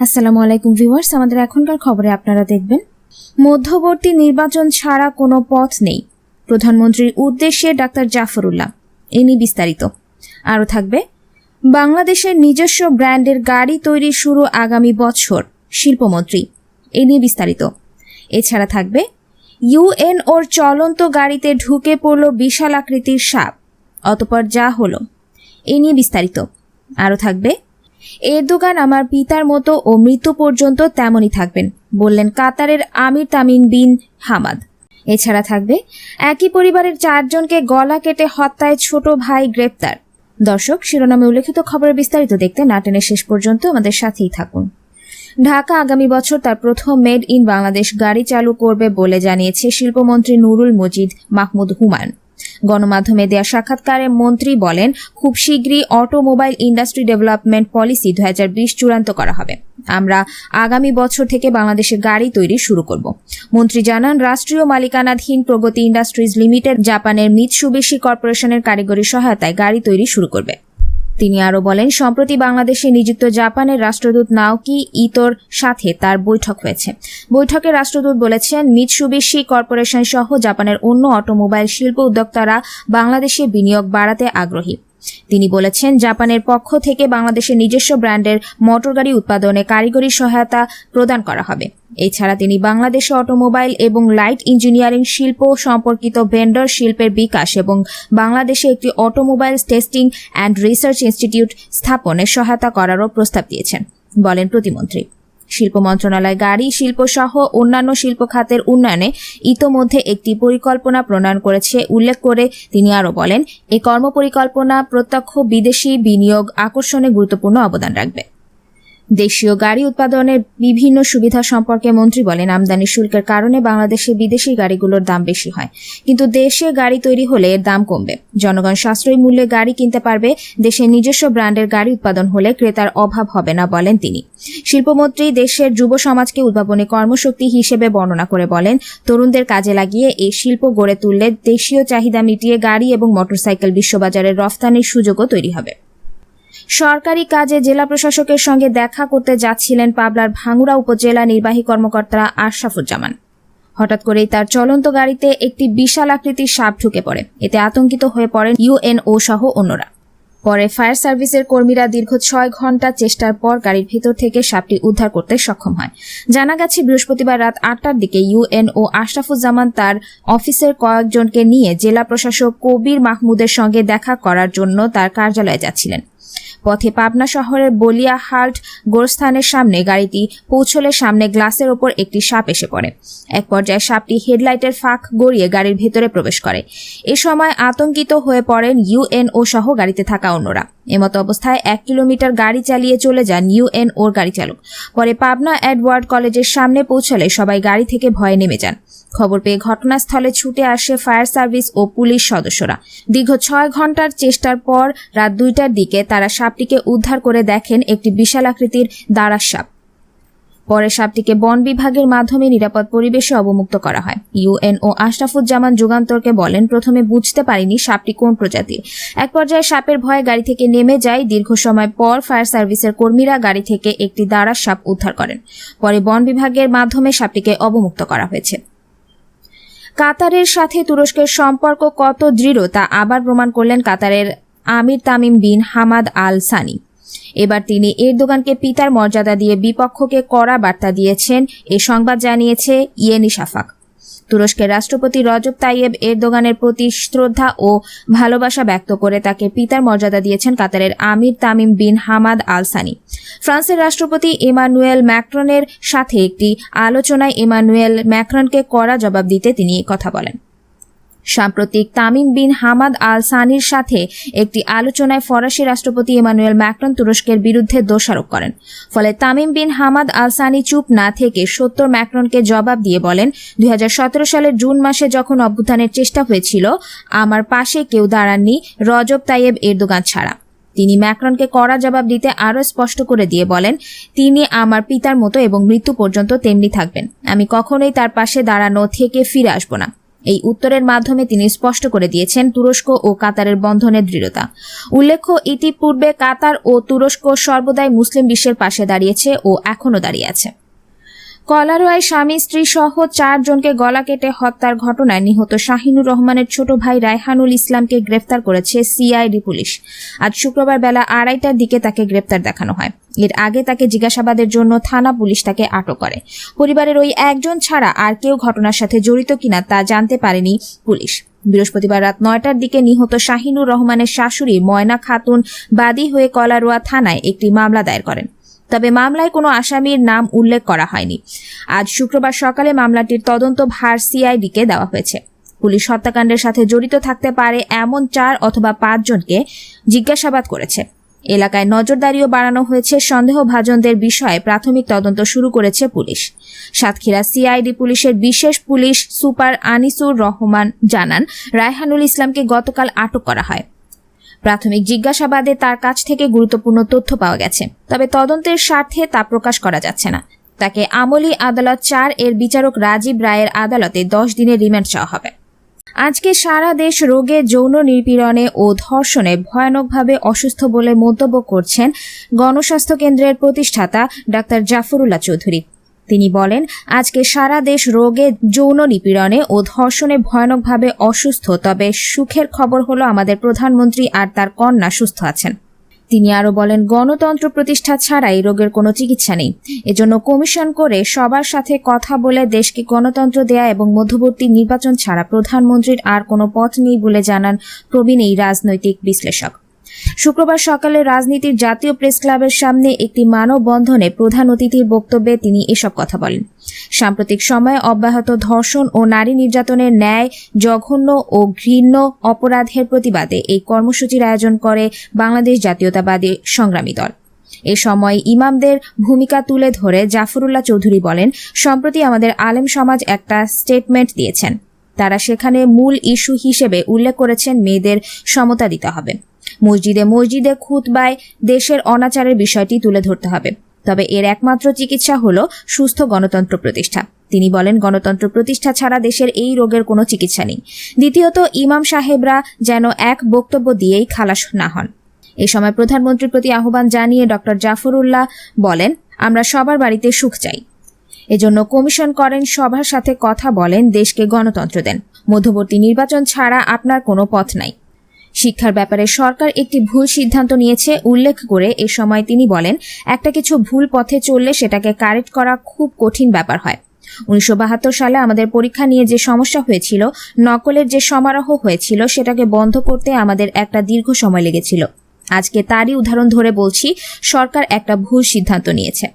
আসসালামু আলাইকুম ভিউয়ার্স, আমাদের এখনকার খবরে আপনারা দেখবেন মধ্যবর্তী নির্বাচন ছাড়া কোনো পথ নেই, প্রধানমন্ত্রীর উদ্দেশ্যে ডাক্তার জাফরুল্লাহ। এ নিয়ে বিস্তারিত আরও থাকবে। বাংলাদেশের নিজস্ব ব্র্যান্ডের গাড়ি তৈরি শুরু আগামী বছর, শিল্পমন্ত্রী। এ নিয়ে বিস্তারিত। এছাড়া থাকবে ইউএনওর চলন্ত গাড়িতে ঢুকে পড়ল বিশাল আকৃতির সাপ, অতঃপর যা হলো। এ নিয়ে বিস্তারিত আরও থাকবে। এরদোগান আমার পিতার মতো ও মৃত্যু পর্যন্ত তেমনই থাকবেন, বললেন কাতারের আমির তামিম বিন হামাদ। এছাড়া থাকবে একই পরিবারের 4 জনকে গলা কেটে হত্যায় ছোট ভাই গ্রেপ্তার। দর্শক, শিরোনামে উল্লেখিত খবরের বিস্তারিত দেখতে না টেনে শেষ পর্যন্ত আমাদের সাথেই থাকুন। ঢাকা আগামী বছর তার প্রথম মেড ইন বাংলাদেশ গাড়ি চালু করবে বলে জানিয়েছে শিল্পমন্ত্রী নুরুল মজিদ মাহমুদ হুমায়ুন। গণমাধ্যমে দেয়া সাক্ষাৎকারে মন্ত্রী বলেন, খুব শীঘ্রই অটোমোবাইল ইন্ডাস্ট্রি ডেভেলপমেন্ট পলিসি 2020 চূড়ান্ত করা হবে। আমরা আগামী বছর থেকে বাংলাদেশে গাড়ি তৈরি শুরু করব। মন্ত্রী জানান, রাষ্ট্রীয় মালিকানাধীন প্রগতি ইন্ডাস্ট্রিজ লিমিটেড জাপানের মিৎসুবিশি কর্পোরেশনের কারিগরি সহায়তায় গাড়ি তৈরি শুরু করবে। তিনি আরও বলেন, সম্প্রতি বাংলাদেশে নিযুক্ত জাপানের রাষ্ট্রদূত নাওকি ইতোর সাথে তার বৈঠক হয়েছে। বৈঠকে রাষ্ট্রদূত বলেছেন, মিৎসুবিশি কর্পোরেশন সহ জাপানের অন্য অটোমোবাইল শিল্প উদ্যোক্তারা বাংলাদেশে বিনিয়োগ বাড়াতে আগ্রহী। তিনি বলেছেন, জাপানের পক্ষ থেকে বাংলাদেশের নিজস্ব ব্র্যান্ডের মোটরগাড়ি উৎপাদনে কারিগরি সহায়তা প্রদান করা হবে। এছাড়া তিনি বাংলাদেশে অটোমোবাইল এবং লাইট ইঞ্জিনিয়ারিং শিল্প সম্পর্কিত ভেন্ডর শিল্পের বিকাশ এবং বাংলাদেশে একটি automobile testing and research institute স্থাপনে সহায়তা করারও প্রস্তাব দিয়েছেন, বলেন প্রতিমন্ত্রী। শিল্প মন্ত্রণালয় গাড়ি শিল্প সহ অন্যান্য শিল্প খাতের উন্নয়নে ইতোমধ্যে একটি পরিকল্পনা প্রণয়ন করেছে উল্লেখ করে তিনি আরও বলেন, এই কর্মপরিকল্পনা প্রত্যক্ষ বিদেশি বিনিয়োগ আকর্ষণে গুরুত্বপূর্ণ অবদান রাখবে। দেশীয় গাড়ি উৎপাদনের বিভিন্ন সুবিধা সম্পর্কে মন্ত্রী বলেন, আমদানি শুল্কের কারণে বাংলাদেশে বিদেশি গাড়িগুলোর দাম বেশি হয়, কিন্তু দেশে গাড়ি তৈরি হলে এর দাম কমবে। জনগণ সাশ্রয়ী মূল্যে গাড়ি কিনতে পারবে। দেশের নিজস্ব ব্র্যান্ডের গাড়ি উৎপাদন হলে ক্রেতার অভাব হবে না, বলেন তিনি। শিল্পমন্ত্রী দেশের যুব সমাজকে উদ্ভাবনী কর্মশক্তি হিসেবে বর্ণনা করে বলেন, তরুণদের কাজে লাগিয়ে এই শিল্প গড়ে তুললে দেশীয় চাহিদা মিটিয়ে গাড়ি এবং মোটরসাইকেল বিশ্ববাজারে রফতানির সুযোগও তৈরি হবে। সরকারি কাজে জেলা প্রশাসকের সঙ্গে দেখা করতে যাচ্ছিলেন পাবনার ভাঙ্গুড়া উপজেলা নির্বাহী কর্মকর্তা আশরাফুজ্জামান। হঠাৎ করেই তার চলন্ত গাড়িতে একটি বিশাল আকৃতির সাপ ঢুকে পড়ে। এতে আতঙ্কিত হয়ে পড়েন ইউএনও সহ অন্যরা। পরে ফায়ার সার্ভিসের কর্মীরা দীর্ঘ 6 ঘণ্টা চেষ্টার পর গাড়ির ভেতর থেকে সাপটি উদ্ধার করতে সক্ষম হয়। জানা গেছে, বৃহস্পতিবার রাত 8টার দিকে ইউএনও আশরাফুজ্জামান তার অফিসের কয়েকজনকে নিয়ে জেলা প্রশাসক কবির মাহমুদের সঙ্গে দেখা করার জন্য তার কার্যালয়ে যাচ্ছিলেন। পথে পাবনা শহরের বলিয়া হাল্ট গোরস্থানের সামনে গাড়িটি পৌঁছলে সামনে গ্লাসের ওপর একটি সাপ এসে পড়ে। এক পর্যায়ে সাপটি হেডলাইটের ফাঁক গড়িয়ে গাড়ির ভেতরে প্রবেশ করে। এ সময় আতঙ্কিত হয়ে পড়েন ইউএনও সহ গাড়িতে থাকা অন্যরা। এমতো অবস্থায় 1 কিলোমিটার গাড়ি চালিয়ে চলে যান ইউএনওর গাড়ি চালক। পরে পাবনা এডওয়ার্ড কলেজের সামনে পৌঁছলে সবাই গাড়ি থেকে ভয়ে নেমে যান। খবর পেয়ে ঘটনাস্থলে ছুটে আসে ফায়ার সার্ভিস ও পুলিশ সদস্যরা। দীর্ঘ 6 ঘণ্টার চেষ্টার পর রাত 2টার দিকে তারা সাপটিকে উদ্ধার করে দেখেন একটি বিশাল আকৃতির দাঁড়ার সাপ। পরে সাপটিকে বন বিভাগের মাধ্যমে নিরাপদ পরিবেশে অবমুক্ত করা হয়। ইউএনও আশরাফুজ্জামান যুগান্তরকে বলেন, প্রথমে বুঝতে পারিনি সাপটি কোন প্রজাতির। এক পর্যায়ে সাপের ভয়ে গাড়ি থেকে নেমে যায়। দীর্ঘ সময় পর ফায়ার সার্ভিসের কর্মীরা গাড়ি থেকে একটি দাঁড়ার সাপ উদ্ধার করেন। পরে বন বিভাগের মাধ্যমে সাপটিকে অবমুক্ত করা হয়েছে। কাতারের সাথে তুরস্কের সম্পর্ক কত দৃঢ় তা আবার প্রমাণ করলেন কাতারের আমির Tamim bin Hamad Al Thani. এবার তিনি এরদোগানকে পিতার মর্যাদা দিয়ে বিপক্ষকে কড়া বার্তা দিয়েছেন, এ সংবাদ জানিয়েছে ইয়েনি শাফাক। তুরস্কের রাষ্ট্রপতি রজব তাইয়েব এরদোগানের প্রতি শ্রদ্ধা ও ভালোবাসা ব্যক্ত করে তাকে পিতার মর্যাদা দিয়েছেন কাতারের আমির Tamim bin Hamad Al Thani. ফ্রান্সের রাষ্ট্রপতি ইমানুয়েল ম্যাক্রনের সাথে একটি আলোচনায় ইমানুয়েল ম্যাক্রনকে কড়া জবাব দিতে তিনি কথা বলেন। সাম্প্রতিক তামিম বিন হামাদ আল সানির সাথে একটি আলোচনায় ফরাসি রাষ্ট্রপতি ইমানুয়েল ম্যাক্রন তুরস্কের বিরুদ্ধে দোষারোপ করেন। ফলে Tamim bin Hamad Al Thani চুপ না থেকে 70 ম্যাক্রনকে জবাব দিয়ে বলেন, 2017 সালের জুন মাসে যখন অভ্যুত্থানের চেষ্টা হয়েছিল, আমার পাশে কেউ দাঁড়াননি রজব তাইয়েব এরদোগান ছাড়া। তিনি ম্যাক্রনকে কড়া জবাব দিতে আরও স্পষ্ট করে দিয়ে বলেন, তিনি আমার পিতার মতো এবং মৃত্যু পর্যন্ত তেমনি থাকবেন। আমি কখনোই তার পাশে দাঁড়ানো থেকে ফিরে আসব না। এই উত্তরের মাধ্যমে তিনি স্পষ্ট করে দিয়েছেন তুরস্ক ও কাতারের বন্ধনের দৃঢ়তা। উল্লেখ্য, ইতিপূর্বে কাতার ও তুরস্ক সর্বদাই মুসলিম বিশ্বের পাশে দাঁড়িয়েছে ও এখনও দাঁড়িয়ে আছে। কলারোয়ায় স্বামী স্ত্রী সহ 4 জনকে গলা কেটে হত্যার ঘটনায় নিহত শাহিনুর রহমানের ছোট ভাই রায়হানুল ইসলামকে গ্রেফতার করেছে সিআইডি পুলিশ। আজ শুক্রবার বেলা 2:30টার দিকে তাকে গ্রেফতার দেখানো হয়। এর আগে তাকে জিজ্ঞাসাবাদের জন্য থানা পুলিশ তাকে আটক করে। পরিবারের ওই একজন ছাড়া আর কেউ ঘটনার সাথে জড়িত কিনা তা জানতে পারেনি পুলিশ। বৃহস্পতিবার রাত 9টার দিকে নিহত শাহিনুর রহমানের শাশুড়ি ময়না খাতুন বাদী হয়ে কলারোয়া থানায় একটি মামলা দায়ের করেন। তবে মামলায় কোনো আসামির নাম উল্লেখ করা হয়নি। আজ শুক্রবার সকালে মামলাটির তদন্ত ভার সিআইডিকে দেওয়া হয়েছে। পুলিশ হত্যাকাণ্ডের সাথে জড়িত থাকতে পারে এমন 4 অথবা 5 জনকে জিজ্ঞাসাবাদ করেছে। এলাকায় নজরদারিও বাড়ানো হয়েছে। সন্দেহভাজনদের বিষয়ে প্রাথমিক তদন্ত শুরু করেছে পুলিশ। সাতক্ষীরা সিআইডি পুলিশের বিশেষ পুলিশ সুপার আনিসুর রহমান জানান, রায়হানুল ইসলামকে গতকাল আটক করা হয়। প্রাথমিক জিজ্ঞাসাবাদে তার কাছ থেকে গুরুত্বপূর্ণ তথ্য পাওয়া গেছে, তবে তদন্তের স্বার্থে তা প্রকাশ করা যাচ্ছে না। তাকে আমলি আদালত 4 এর বিচারক রাজীব রায়ের আদালতে 10 দিনের রিমান্ড চাওয়া হবে। আজকে সারা দেশ রোগে, যৌন নিপীড়নে ও ধর্ষণে ভয়ানকভাবে অসুস্থ বলে মন্তব্য করছেন গণস্বাস্থ্য কেন্দ্রের প্রতিষ্ঠাতা ডাক্তার জাফরুল্লাহ চৌধুরী। তিনি বলেন, আজকে সারা দেশ রোগে, যৌন নিপীড়নে ও ধর্ষণে ভয়ানকভাবে অসুস্থ, তবে সুখের খবর হলো আমাদের প্রধানমন্ত্রী আর তার কন্যা সুস্থ আছেন। তিনি আরো বলেন, গণতন্ত্র প্রতিষ্ঠা ছাড়াই রোগের কোনো চিকিৎসা নেই। এজন্য কমিশন করে সবার সাথে কথা বলে দেশকে গণতন্ত্র দেয়া এবং মধ্যবর্তী নির্বাচন ছাড়া প্রধানমন্ত্রীর আর কোনো পথ নেই বলে জানান প্রবীণ এই রাজনৈতিক বিশ্লেষক। শুক্রবার সকালে রাজনীতির জাতীয় প্রেস ক্লাবের সামনে একটি মানববন্ধনে প্রধান অতিথির বক্তব্যে তিনি এসব কথা বলেন। সাম্প্রতিক সময়ে অব্যাহত ধর্ষণ ও নারী নির্যাতনের ন্যায় জঘন্য ও ঘৃণ্য অপরাধের প্রতিবাদে এই কর্মসূচির আয়োজন করে বাংলাদেশ জাতীয়তাবাদী সংগ্রামী দল। এ সময় ইমামদের ভূমিকা তুলে ধরে জাফরুল্লাহ চৌধুরী বলেন, সম্প্রতি আমাদের আলেম সমাজ একটা স্টেটমেন্ট দিয়েছেন। তারা সেখানে মূল ইস্যু হিসেবে উল্লেখ করেছেন মেয়েদের সমতা দিতে হবে। মসজিদে খুতবায় দেশের অনাচারের বিষয়টি তুলে ধরতে হবে। তবে এর একমাত্র চিকিৎসা হলো সুস্থ গণতন্ত্র প্রতিষ্ঠা। তিনি বলেন, গণতন্ত্র প্রতিষ্ঠা ছাড়া দেশের এই রোগের কোনো চিকিৎসা নেই। দ্বিতীয়ত, ইমাম সাহেবরা যেন এক বক্তব্য দিয়েই খালাস না হন। এ সময় প্রধানমন্ত্রীর প্রতি আহ্বান জানিয়ে ডক্টর জাফরুল্লাহ বলেন, আমরা সবার বাড়িতে সুখ চাই। এজন্য কমিশন করেন, সবার সাথে কথা বলেন, দেশকে গণতন্ত্র দেন। মধ্যবর্তী নির্বাচন ছাড়া আপনার কোনো পথ নাই। শিক্ষার ব্যাপারে সরকার একটি ভুল সিদ্ধান্ত নিয়েছে উল্লেখ করে এ সময় তিনি বলেন, একটা কিছু ভুল পথে চললে সেটাকে কারেক্ট করা খুব কঠিন ব্যাপার হয়। 1972 সালে আমাদের পরীক্ষা নিয়ে যে সমস্যা হয়েছিল, নকলের যে সমারোহ হয়েছিল, সেটাকে বন্ধ করতে আমাদের একটা দীর্ঘ সময় লেগেছিল। আজকে তারই উদাহরণ ধরে বলছি, সরকার একটা ভুল সিদ্ধান্ত নিয়েছে।